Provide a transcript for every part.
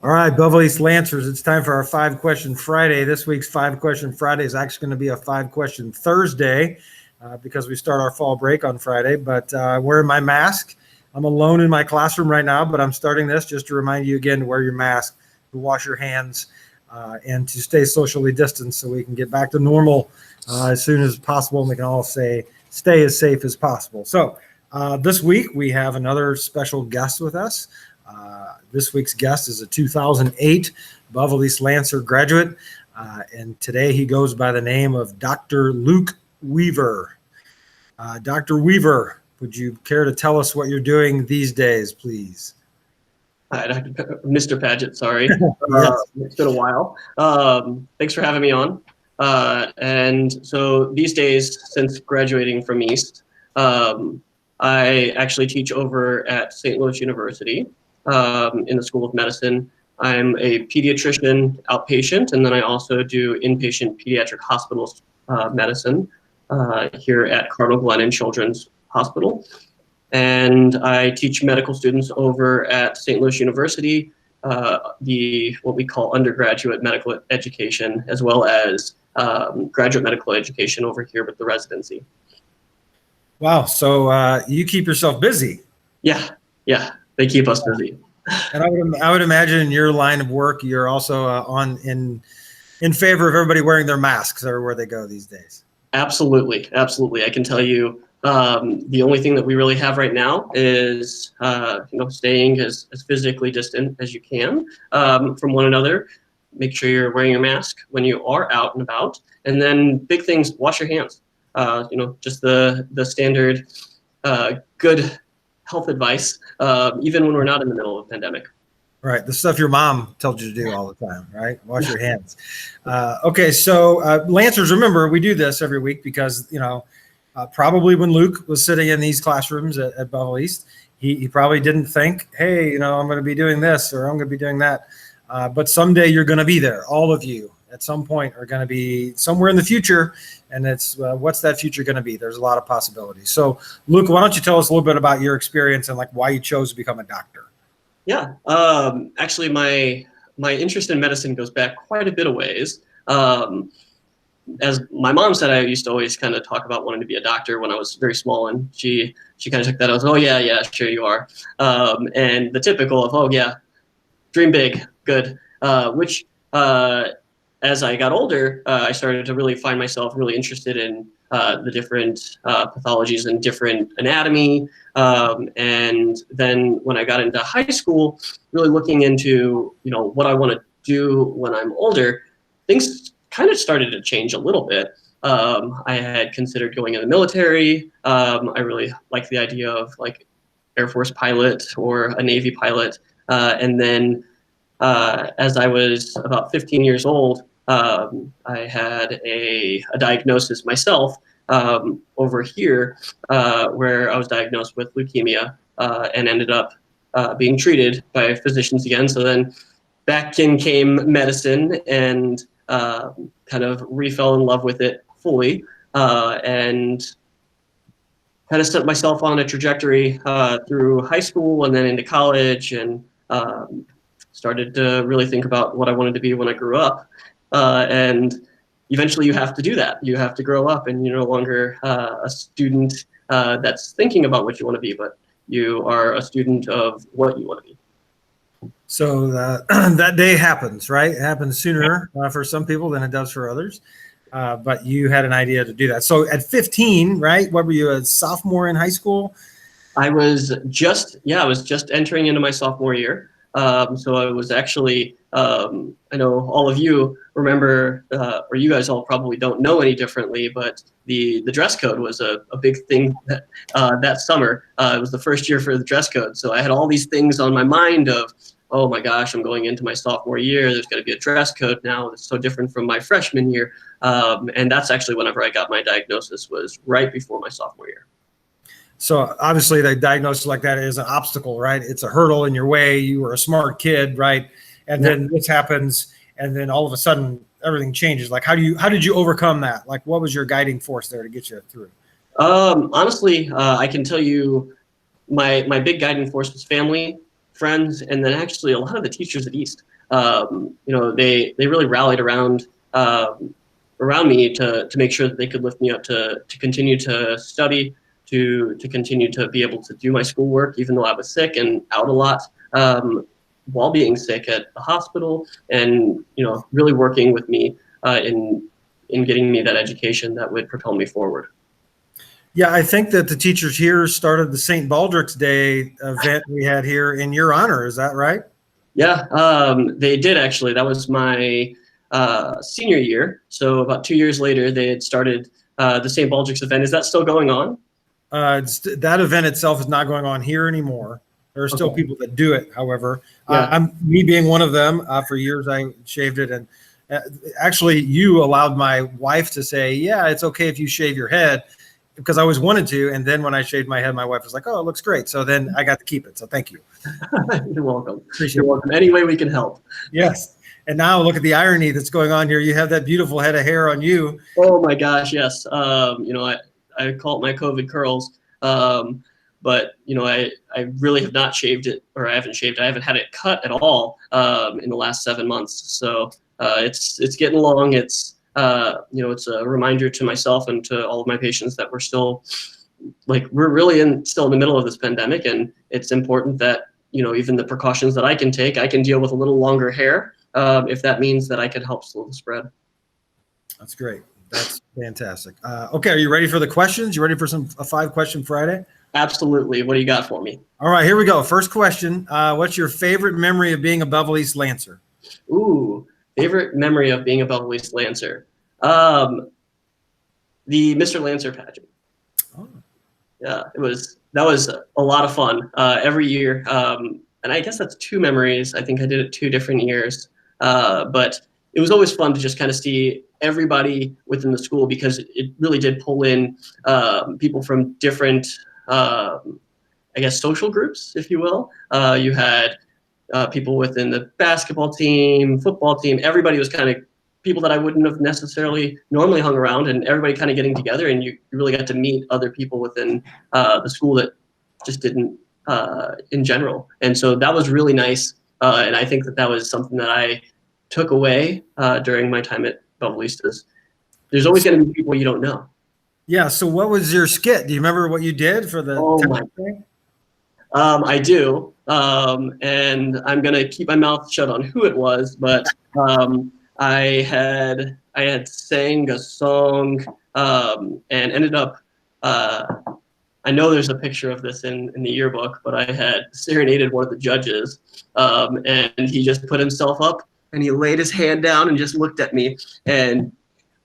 All right, Beverly East Lancers, it's time for our 5-Question Friday. This week's 5-Question Friday is actually going to be a 5-Question Thursday because we start our fall break on Friday. But wearing my mask. I'm alone in my classroom right now, but I'm starting this just to remind you again to wear your mask, to wash your hands, and to stay socially distanced so we can get back to normal as soon as possible, and we can all stay as safe as possible. So this week we have another special guest with us. This week's guest is a 2008 Beverly East Lancer graduate, and today he goes by the name of Dr. Luke Weaver. Dr. Weaver, would you care to tell us what you're doing these days, please? Hi, Mr. Pageant, sorry. Yes. It's been a while. Thanks for having me on. And so these days, since graduating from East, I actually teach over at St. Louis University in the School of Medicine. I'm a pediatrician outpatient, and then I also do inpatient pediatric hospital medicine here at Cardinal Glennon Children's Hospital. And I teach medical students over at St. Louis University, what we call undergraduate medical education, as well as graduate medical education over here with the residency. Wow, so you keep yourself busy. Yeah, they keep us busy. And I would imagine in your line of work, you're also in favor of everybody wearing their masks everywhere they go these days. Absolutely. I can tell you the only thing that we really have right now is staying as physically distant as you can from one another. Make sure you're wearing a mask when you are out and about, and then big things: wash your hands. Just the standard good health advice, even when we're not in the middle of a pandemic. Right, the stuff your mom tells you to do all the time, right? Wash your hands. Okay, so Lancers, remember, we do this every week because, probably when Luke was sitting in these classrooms at Beverly East, he probably didn't think, hey, I'm going to be doing this or I'm going to be doing that. But someday you're going to be there. All of you at some point are going to be somewhere in the future. And it's what's that future going to be? There's a lot of possibilities. So, Luke, why don't you tell us a little bit about your experience and why you chose to become a doctor? Yeah, actually, my interest in medicine goes back quite a bit of ways. As my mom said, I used to always kind of talk about wanting to be a doctor when I was very small, and she kind of took that as, oh yeah, sure you are, and the typical of, oh yeah, dream big, good, which as I got older, I started to really find myself really interested in the different pathologies and different anatomy. And then when I got into high school, really looking into, what I want to do when I'm older, things kind of started to change a little bit. I had considered going in the military. I really liked the idea of Air Force pilot or a Navy pilot. And then as I was about 15 years old, I had a diagnosis myself over here where I was diagnosed with leukemia and ended up being treated by physicians again. So then back in came medicine and kind of fell in love with it fully and kind of set myself on a trajectory through high school and then into college, and started to really think about what I wanted to be when I grew up. And eventually you have to do that. You have to grow up, and you're no longer a student that's thinking about what you want to be, but you are a student of what you want to be. So that day happens, right? It happens sooner for some people than it does for others. But you had an idea to do that. So at 15, right? What were you, a sophomore in high school? I was just entering into my sophomore year. So I was actually, I know all of you remember, or you guys all probably don't know any differently, but the dress code was a big thing that summer. It was the first year for the dress code. So I had all these things on my mind of, oh my gosh, I'm going into my sophomore year. There's got to be a dress code now. It's so different from my freshman year. And that's actually whenever I got my diagnosis, was right before my sophomore year. So obviously the diagnosis like that is an obstacle, right? It's a hurdle in your way. You were a smart kid, right? And then this happens, and then all of a sudden everything changes. How did you overcome that? What was your guiding force there to get you through? Honestly, I can tell you my big guiding force was family, friends, and then actually a lot of the teachers at East. They really rallied around me to make sure that they could lift me up to continue to study, to continue to be able to do my schoolwork, even though I was sick and out a lot while being sick at the hospital, and really working with me in getting me that education that would propel me forward. Yeah, I think that the teachers here started the St. Baldricks Day event we had here in your honor. Is that right? Yeah, they did actually. That was my senior year. So about 2 years later, they had started the St. Baldricks event. Is that still going on? That event itself is not going on here anymore. There are still people that do it, however. Yeah. Me being one of them, for years I shaved it. And actually, you allowed my wife to say, yeah, it's okay if you shave your head, because I always wanted to. And then when I shaved my head, my wife was like, oh, it looks great. So then I got to keep it. So thank you. You're welcome. Appreciate You're welcome. Any way we can help. Yes. And now look at the irony that's going on here. You have that beautiful head of hair on you. Oh my gosh, yes. I call it my COVID curls. But I really have not shaved it, or I haven't shaved. I haven't had it cut at all in the last 7 months. So it's getting long. It's it's a reminder to myself and to all of my patients that we're still we're really still in the middle of this pandemic, and it's important that even the precautions that I can take, I can deal with a little longer hair if that means that I can help slow the spread. That's great. That's fantastic. Okay, are you ready for the questions? You ready for a 5-question Friday? Absolutely. What do you got for me? All right, here we go. First question. What's your favorite memory of being a Beverly East Lancer? Ooh, favorite memory of being a Beverly East Lancer. The Mr. Lancer Pageant. Oh. Yeah, that was a lot of fun every year. And I guess that's 2 memories. I think I did it 2 different years. But it was always fun to just kind of see everybody within the school, because it really did pull in people from different social groups, if you will. You had people within the basketball team, football team. Everybody was kind of people that I wouldn't have necessarily normally hung around, and everybody kind of getting together, and you really got to meet other people within the school that just didn't in general. And so that was really nice. And I think that was something that I took away during my time at Beverly East. There's always going to be people you don't know. Yeah. So what was your skit? Do you remember what you did for the thing? I do. And I'm going to keep my mouth shut on who it was, but I had sang a song and ended up I know there's a picture of this in the yearbook, but I had serenaded one of the judges, and he just put himself up and he laid his hand down and just looked at me. And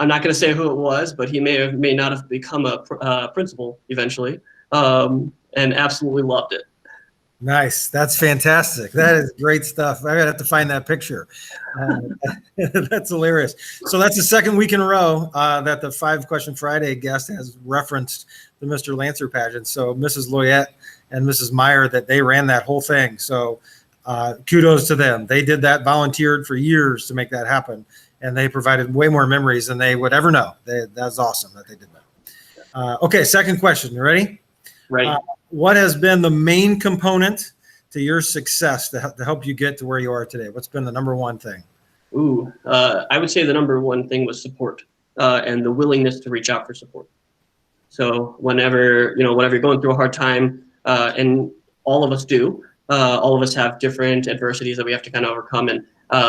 I'm not going to say who it was, but he may not have become a principal eventually, and absolutely loved it. Nice. That's fantastic. That is great stuff. I gotta have to find that picture. That's hilarious. So that's the second week in a row that the 5-Question Friday guest has referenced the Mr. Lancer Pageant. So Mrs. Loyette and Mrs. Meyer, that they ran that whole thing. So kudos to them. They did that, volunteered for years to make that happen. And they provided way more memories than they would ever know. That's awesome that they did that. Okay, second question. You ready? Ready. What has been the main component to your success to help you get to where you are today? What's been the number one thing? Ooh, I would say the number one thing was support and the willingness to reach out for support. So whenever you're going through a hard time, and all of us do, all of us have different adversities that we have to kind of overcome, and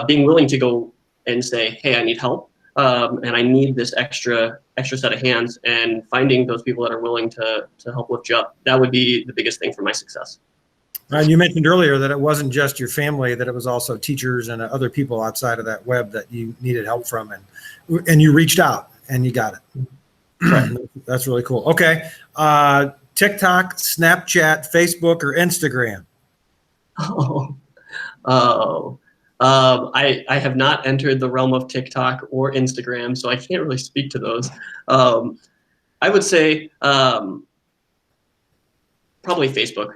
being willing to go and say, hey, I need help. And I need this extra set of hands, and finding those people that are willing to help lift you up. That would be the biggest thing for my success. And you mentioned earlier that it wasn't just your family, that it was also teachers and other people outside of that web that you needed help from, and you reached out and you got it. Right. That's really cool. Okay. TikTok, Snapchat, Facebook, or Instagram? I have not entered the realm of TikTok or Instagram, so I can't really speak to those. I would say probably Facebook.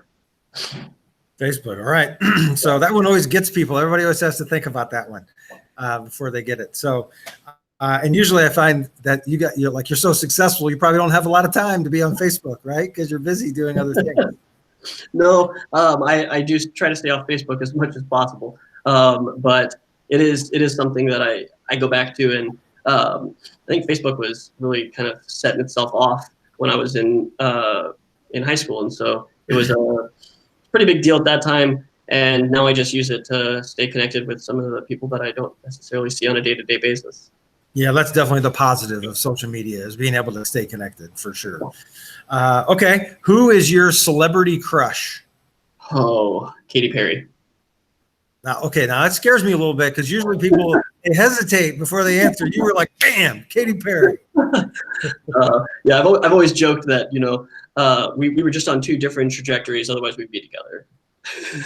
Facebook. All right. So that one always gets people. Everybody always has to think about that one before they get it. So, and usually I find that you're so successful, you probably don't have a lot of time to be on Facebook, right? Because you're busy doing other things. No, I do try to stay off Facebook as much as possible. But it is something that I go back to, and I think Facebook was really kind of setting itself off when I was in high school, and so it was a pretty big deal at that time. And now I just use it to stay connected with some of the people that I don't necessarily see on a day-to-day basis. Yeah, that's definitely the positive of social media, is being able to stay connected for sure. Okay, who is your celebrity crush? Oh, Katy Perry. Now, okay, now that scares me a little bit because usually people they hesitate before they answer. You were like, bam, Katy Perry. Yeah, I've always joked that we were just on two different trajectories, otherwise we'd be together.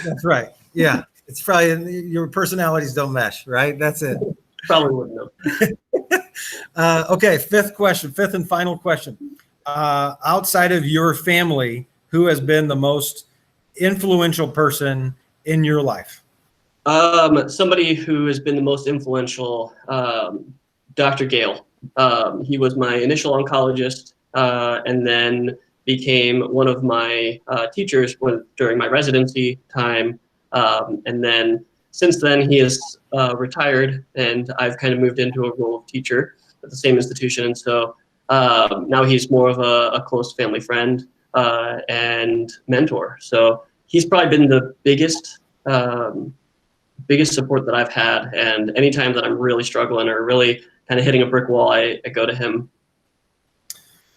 That's right. Yeah, it's probably your personalities don't mesh, right? That's it. Probably wouldn't know. Okay, fifth and final question. Outside of your family, who has been the most influential person in your life? Somebody who has been the most influential, Dr. Gale. He was my initial oncologist, and then became one of my teachers during my residency time. And then since then, he has retired, and I've kind of moved into a role of teacher at the same institution. And so now he's more of a close family friend and mentor. So he's probably been the biggest support that I've had. And anytime that I'm really struggling or really kind of hitting a brick wall, I go to him.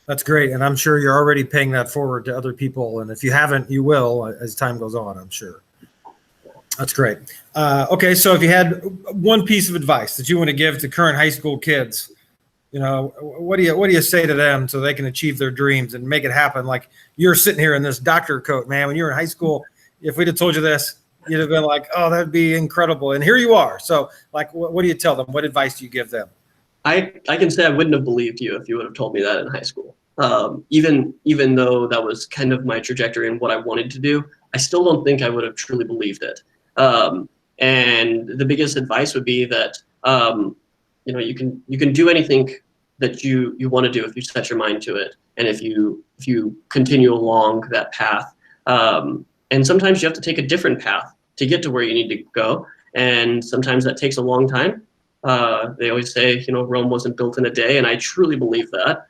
That's great. And I'm sure you're already paying that forward to other people. And if you haven't, you will as time goes on, I'm sure. That's great. Okay, so if you had one piece of advice that you want to give to current high school kids, what do you say to them so they can achieve their dreams and make it happen? Like you're sitting here in this doctor coat, man. When you were in high school, if we'd have told you this, you'd have been like, oh, that'd be incredible. And here you are. So like, what do you tell them? What advice do you give them? I can say I wouldn't have believed you if you would have told me that in high school. Even though that was kind of my trajectory and what I wanted to do, I still don't think I would have truly believed it. And the biggest advice would be that you can do anything that you want to do if you set your mind to it, and if you continue along that path. And sometimes you have to take a different path to get to where you need to go, and sometimes that takes a long time. They always say, Rome wasn't built in a day, and I truly believe that.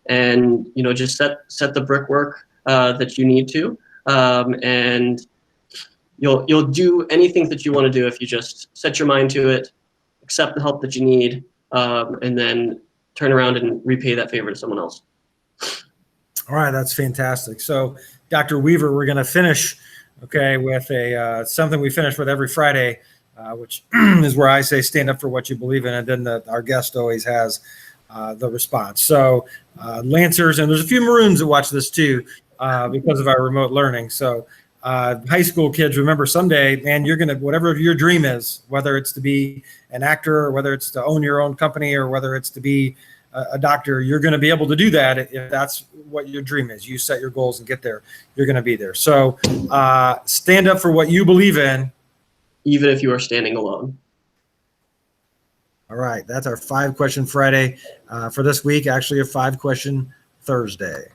And just set the brickwork that you need to, and you'll do anything that you want to do if you just set your mind to it, accept the help that you need, and then turn around and repay that favor to someone else. All right, that's fantastic. So, Dr. Weaver, we're going to finish, with something we finish with every Friday, which is where I say stand up for what you believe in, and then our guest always has the response. So, Lancers, and there's a few Maroons that watch this too because of our remote learning. So, high school kids, remember someday, man, you're going to, whatever your dream is, whether it's to be an actor or whether it's to own your own company or whether it's to be a doctor, you're going to be able to do that if that's what your dream is. You set your goals and get there, you're going to be there. So stand up for what you believe in. Even if you are standing alone. All right. That's our 5-question Friday for this week. Actually, a 5-question Thursday.